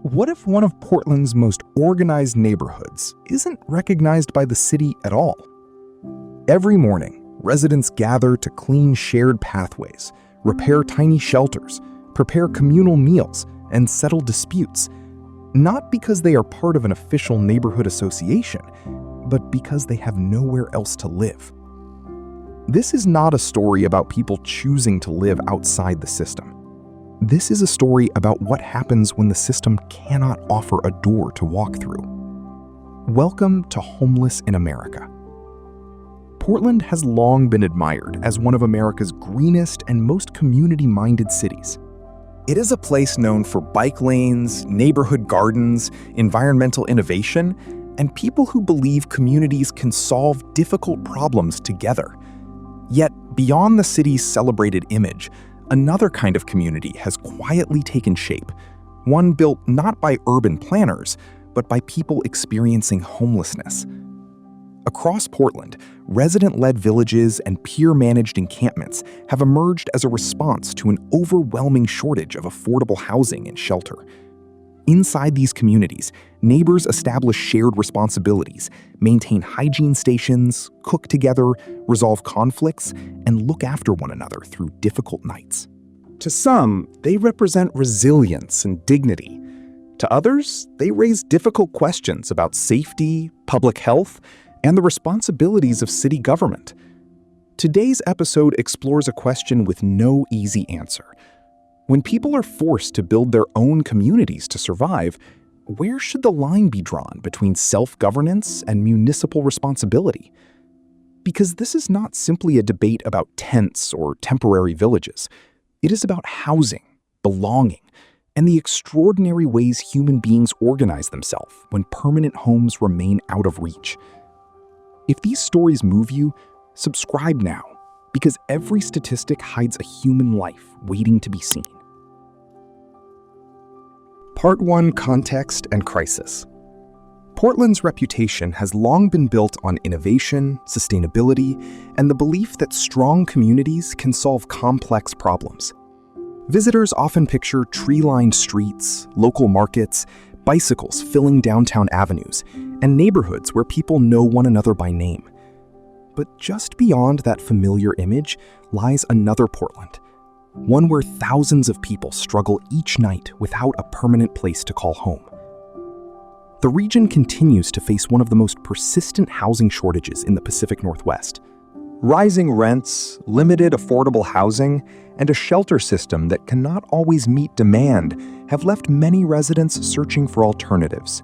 What if one of Portland's most organized neighborhoods isn't recognized by the city at all? Every morning, residents gather to clean shared pathways, repair tiny shelters, prepare communal meals, and settle disputes, not because they are part of an official neighborhood association, but because they have nowhere else to live. This is not a story about people choosing to live outside the system. This is a story about what happens when the system cannot offer a door to walk through. Welcome to Homeless in America. Portland has long been admired as one of America's greenest and most community-minded cities. It is a place known for bike lanes, neighborhood gardens, environmental innovation, and people who believe communities can solve difficult problems together. Yet, beyond the city's celebrated image, another kind of community has quietly taken shape, one built not by urban planners, but by people experiencing homelessness. Across Portland, resident-led villages and peer-managed encampments have emerged as a response to an overwhelming shortage of affordable housing and shelter. Inside these communities, neighbors establish shared responsibilities, maintain hygiene stations, cook together, resolve conflicts, and look after one another through difficult nights. To some, they represent resilience and dignity. To others, they raise difficult questions about safety, public health, and the responsibilities of city government. Today's episode explores a question with no easy answer. When people are forced to build their own communities to survive, where should the line be drawn between self-governance and municipal responsibility? Because this is not simply a debate about tents or temporary villages. It is about housing, belonging, and the extraordinary ways human beings organize themselves when permanent homes remain out of reach. If these stories move you, subscribe now, because every statistic hides a human life waiting to be seen. Part 1: Context and Crisis. Portland's reputation has long been built on innovation, sustainability, and the belief that strong communities can solve complex problems. Visitors often picture tree-lined streets, local markets, bicycles filling downtown avenues, and neighborhoods where people know one another by name. But just beyond that familiar image lies another Portland, one where thousands of people struggle each night without a permanent place to call home. The region continues to face one of the most persistent housing shortages in the Pacific Northwest. Rising rents, limited affordable housing, and a shelter system that cannot always meet demand have left many residents searching for alternatives.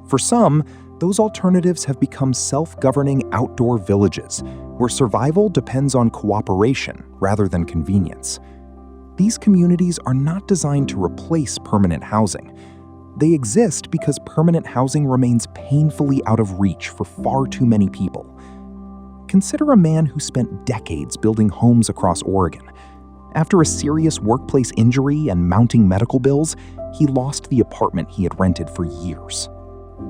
For some, those alternatives have become self-governing outdoor villages, where survival depends on cooperation rather than convenience. These communities are not designed to replace permanent housing. They exist because permanent housing remains painfully out of reach for far too many people. Consider a man who spent decades building homes across Oregon. After a serious workplace injury and mounting medical bills, he lost the apartment he had rented for years.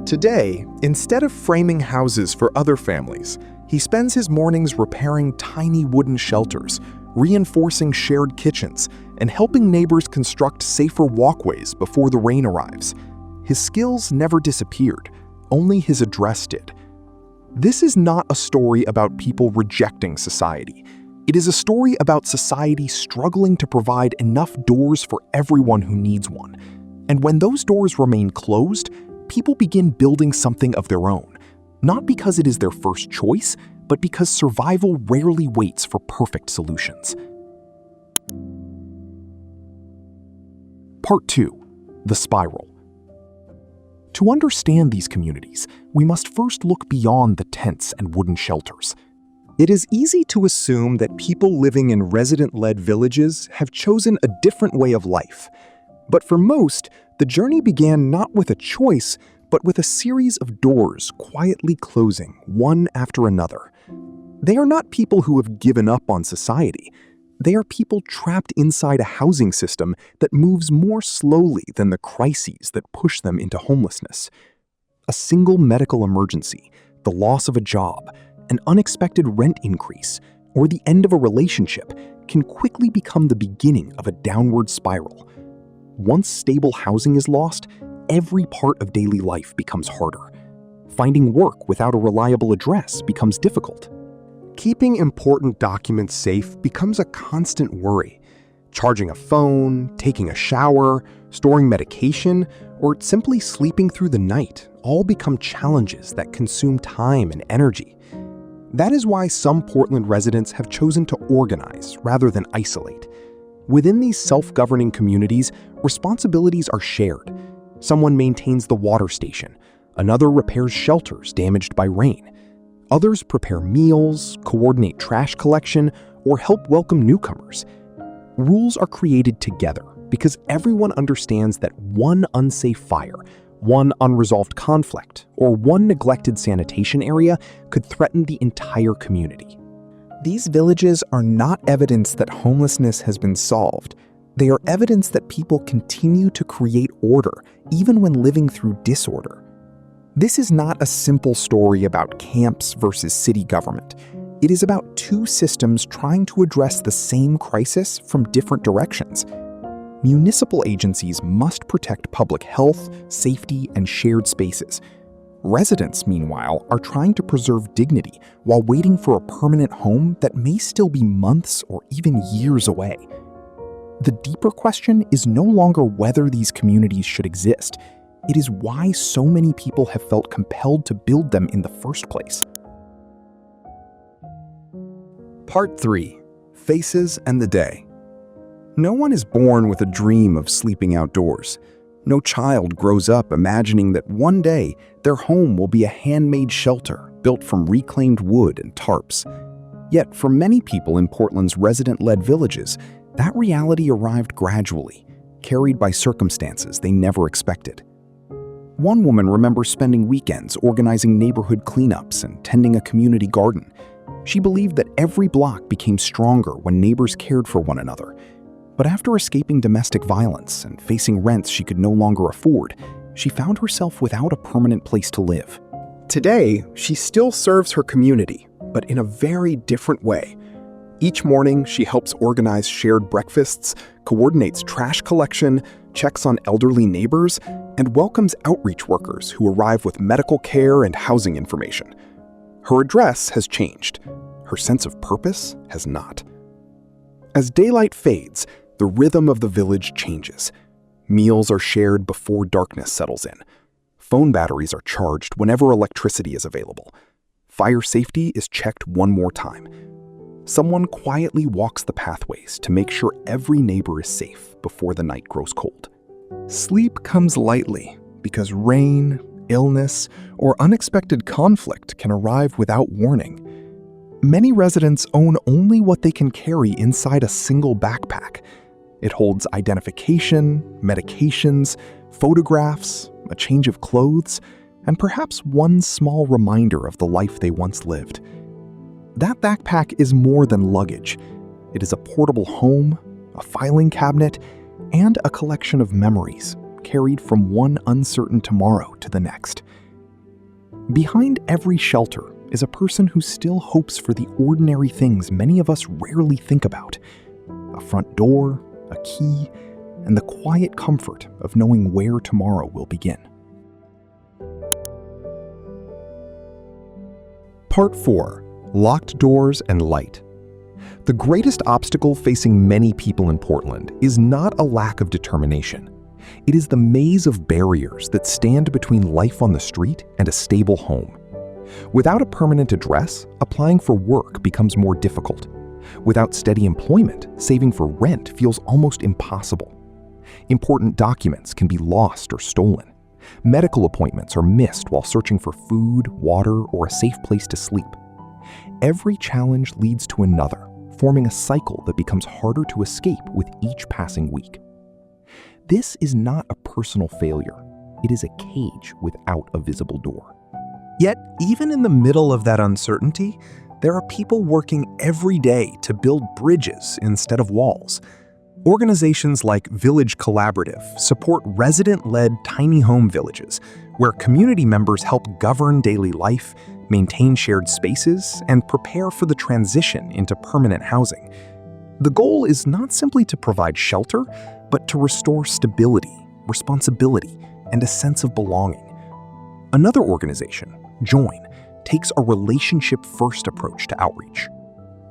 Today, instead of framing houses for other families, he spends his mornings repairing tiny wooden shelters, reinforcing shared kitchens, and helping neighbors construct safer walkways before the rain arrives. His skills never disappeared, only his address did. This is not a story about people rejecting society. It is a story about society struggling to provide enough doors for everyone who needs one. And when those doors remain closed, people begin building something of their own, not because it is their first choice, but because survival rarely waits for perfect solutions. Part 2: The Spiral. To understand these communities, we must first look beyond the tents and wooden shelters. It is easy to assume that people living in resident-led villages have chosen a different way of life. But for most, the journey began not with a choice, but with a series of doors quietly closing, one after another. They are not people who have given up on society. They are people trapped inside a housing system that moves more slowly than the crises that push them into homelessness. A single medical emergency, the loss of a job, an unexpected rent increase, or the end of a relationship can quickly become the beginning of a downward spiral. Once stable housing is lost, every part of daily life becomes harder. Finding work without a reliable address becomes difficult. Keeping important documents safe becomes a constant worry. Charging a phone, taking a shower, storing medication, or simply sleeping through the night all become challenges that consume time and energy. That is why some Portland residents have chosen to organize rather than isolate. Within these self-governing communities, responsibilities are shared. Someone maintains the water station, another repairs shelters damaged by rain. Others prepare meals, coordinate trash collection, or help welcome newcomers. Rules are created together because everyone understands that one unsafe fire, one unresolved conflict, or one neglected sanitation area could threaten the entire community. These villages are not evidence that homelessness has been solved. They are evidence that people continue to create order, even when living through disorder. This is not a simple story about camps versus city government. It is about two systems trying to address the same crisis from different directions. Municipal agencies must protect public health, safety, and shared spaces. Residents, meanwhile, are trying to preserve dignity while waiting for a permanent home that may still be months or even years away. The deeper question is no longer whether these communities should exist. It is why so many people have felt compelled to build them in the first place. Part 3. Faces and the Day. No one is born with a dream of sleeping outdoors. No child grows up imagining that one day their home will be a handmade shelter built from reclaimed wood and tarps. Yet for many people in Portland's resident-led villages, that reality arrived gradually, carried by circumstances they never expected. One woman remembers spending weekends organizing neighborhood cleanups and tending a community garden. She believed that every block became stronger when neighbors cared for one another. But after escaping domestic violence and facing rents she could no longer afford, she found herself without a permanent place to live. Today, she still serves her community, but in a very different way. Each morning, she helps organize shared breakfasts, coordinates trash collection, checks on elderly neighbors, and welcomes outreach workers who arrive with medical care and housing information. Her address has changed. Her sense of purpose has not. As daylight fades, the rhythm of the village changes. Meals are shared before darkness settles in. Phone batteries are charged whenever electricity is available. Fire safety is checked one more time. Someone quietly walks the pathways to make sure every neighbor is safe before the night grows cold. Sleep comes lightly because rain, illness, or unexpected conflict can arrive without warning. Many residents own only what they can carry inside a single backpack. It holds identification, medications, photographs, a change of clothes, and perhaps one small reminder of the life they once lived. That backpack is more than luggage. It is a portable home, a filing cabinet, and a collection of memories carried from one uncertain tomorrow to the next. Behind every shelter is a person who still hopes for the ordinary things many of us rarely think about: a front door, a key, and the quiet comfort of knowing where tomorrow will begin. Part 4. Locked Doors and Light. The greatest obstacle facing many people in Portland is not a lack of determination. It is the maze of barriers that stand between life on the street and a stable home. Without a permanent address, applying for work becomes more difficult. Without steady employment, saving for rent feels almost impossible. Important documents can be lost or stolen. Medical appointments are missed while searching for food, water, or a safe place to sleep. Every challenge leads to another, forming a cycle that becomes harder to escape with each passing week. This is not a personal failure. It is a cage without a visible door. Yet, even in the middle of that uncertainty, there are people working every day to build bridges instead of walls. Organizations like Village Collaborative support resident-led tiny home villages, where community members help govern daily life, maintain shared spaces, and prepare for the transition into permanent housing. The goal is not simply to provide shelter, but to restore stability, responsibility, and a sense of belonging. Another organization, Join, takes a relationship-first approach to outreach.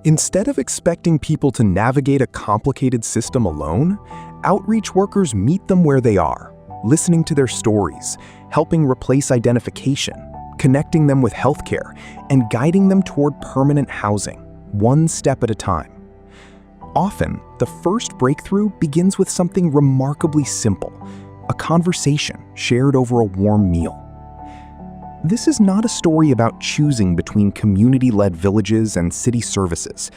Instead of expecting people to navigate a complicated system alone, outreach workers meet them where they are, listening to their stories, helping replace identification, connecting them with healthcare, and guiding them toward permanent housing, one step at a time. Often, the first breakthrough begins with something remarkably simple, a conversation shared over a warm meal. This is not a story about choosing between community-led villages and city services.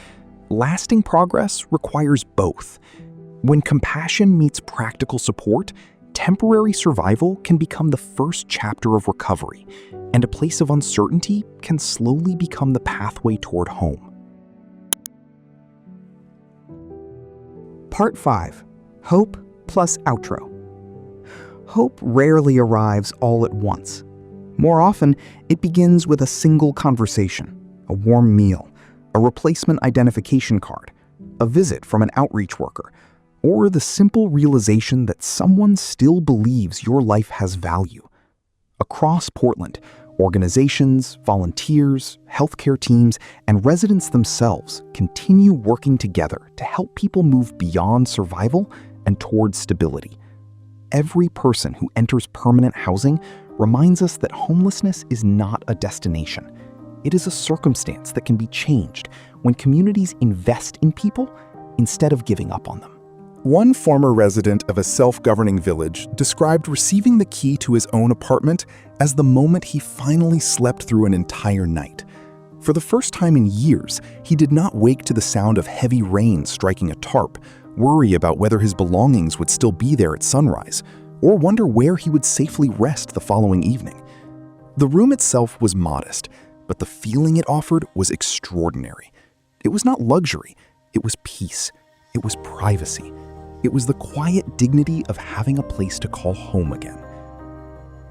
Lasting progress requires both. When compassion meets practical support, temporary survival can become the first chapter of recovery, and a place of uncertainty can slowly become the pathway toward home. Part 5. Hope plus outro. Hope rarely arrives all at once. More often, it begins with a single conversation, a warm meal, a replacement identification card, a visit from an outreach worker, or the simple realization that someone still believes your life has value. Across Portland, organizations, volunteers, healthcare teams, and residents themselves continue working together to help people move beyond survival and toward stability. Every person who enters permanent housing reminds us that homelessness is not a destination. It is a circumstance that can be changed when communities invest in people instead of giving up on them. One former resident of a self-governing village described receiving the key to his own apartment as the moment he finally slept through an entire night. For the first time in years, he did not wake to the sound of heavy rain striking a tarp, worry about whether his belongings would still be there at sunrise, or wonder where he would safely rest the following evening. The room itself was modest, but the feeling it offered was extraordinary. It was not luxury, it was peace, it was privacy. It was the quiet dignity of having a place to call home again.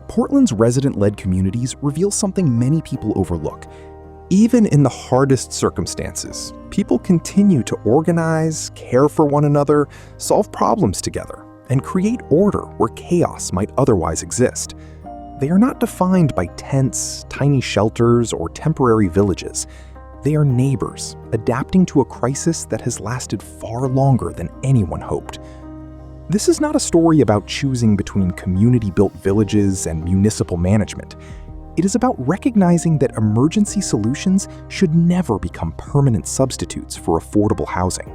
Portland's resident-led communities reveal something many people overlook. Even in the hardest circumstances, people continue to organize, care for one another, solve problems together, and create order where chaos might otherwise exist. They are not defined by tents, tiny shelters, or temporary villages. They are neighbors, adapting to a crisis that has lasted far longer than anyone hoped. This is not a story about choosing between community-built villages and municipal management. It is about recognizing that emergency solutions should never become permanent substitutes for affordable housing.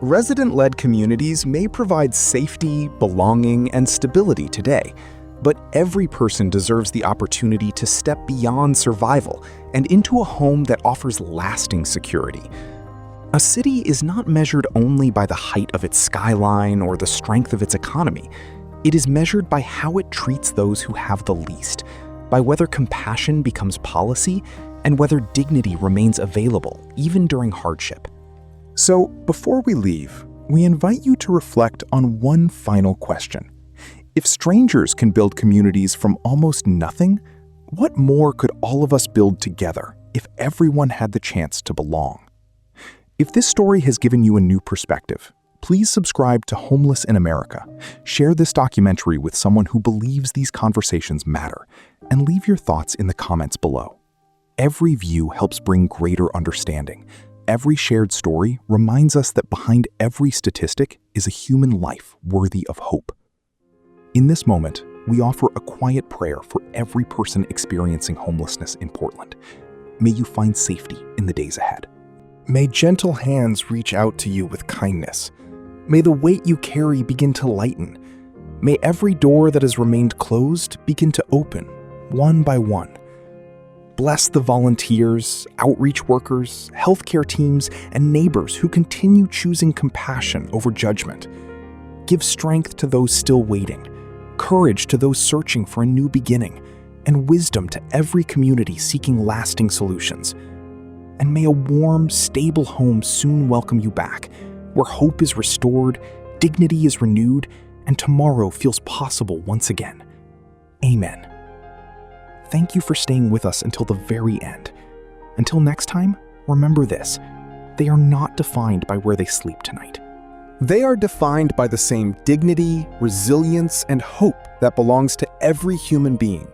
Resident-led communities may provide safety, belonging, and stability today, but every person deserves the opportunity to step beyond survival and into a home that offers lasting security. A city is not measured only by the height of its skyline or the strength of its economy. It is measured by how it treats those who have the least, by whether compassion becomes policy, and whether dignity remains available even during hardship. So, before we leave, we invite you to reflect on one final question. If strangers can build communities from almost nothing, what more could all of us build together if everyone had the chance to belong? If this story has given you a new perspective, please subscribe to Homeless in America, share this documentary with someone who believes these conversations matter, and leave your thoughts in the comments below. Every view helps bring greater understanding. Every shared story reminds us that behind every statistic is a human life worthy of hope. In this moment, we offer a quiet prayer for every person experiencing homelessness in Portland. May you find safety in the days ahead. May gentle hands reach out to you with kindness. May the weight you carry begin to lighten. May every door that has remained closed begin to open, one by one. Bless the volunteers, outreach workers, healthcare teams, and neighbors who continue choosing compassion over judgment. Give strength to those still waiting, courage to those searching for a new beginning, and wisdom to every community seeking lasting solutions. And may a warm, stable home soon welcome you back, where hope is restored, dignity is renewed, and tomorrow feels possible once again. Amen. Thank you for staying with us until the very end. Until next time, remember this: they are not defined by where they sleep tonight. They are defined by the same dignity, resilience, and hope that belongs to every human being,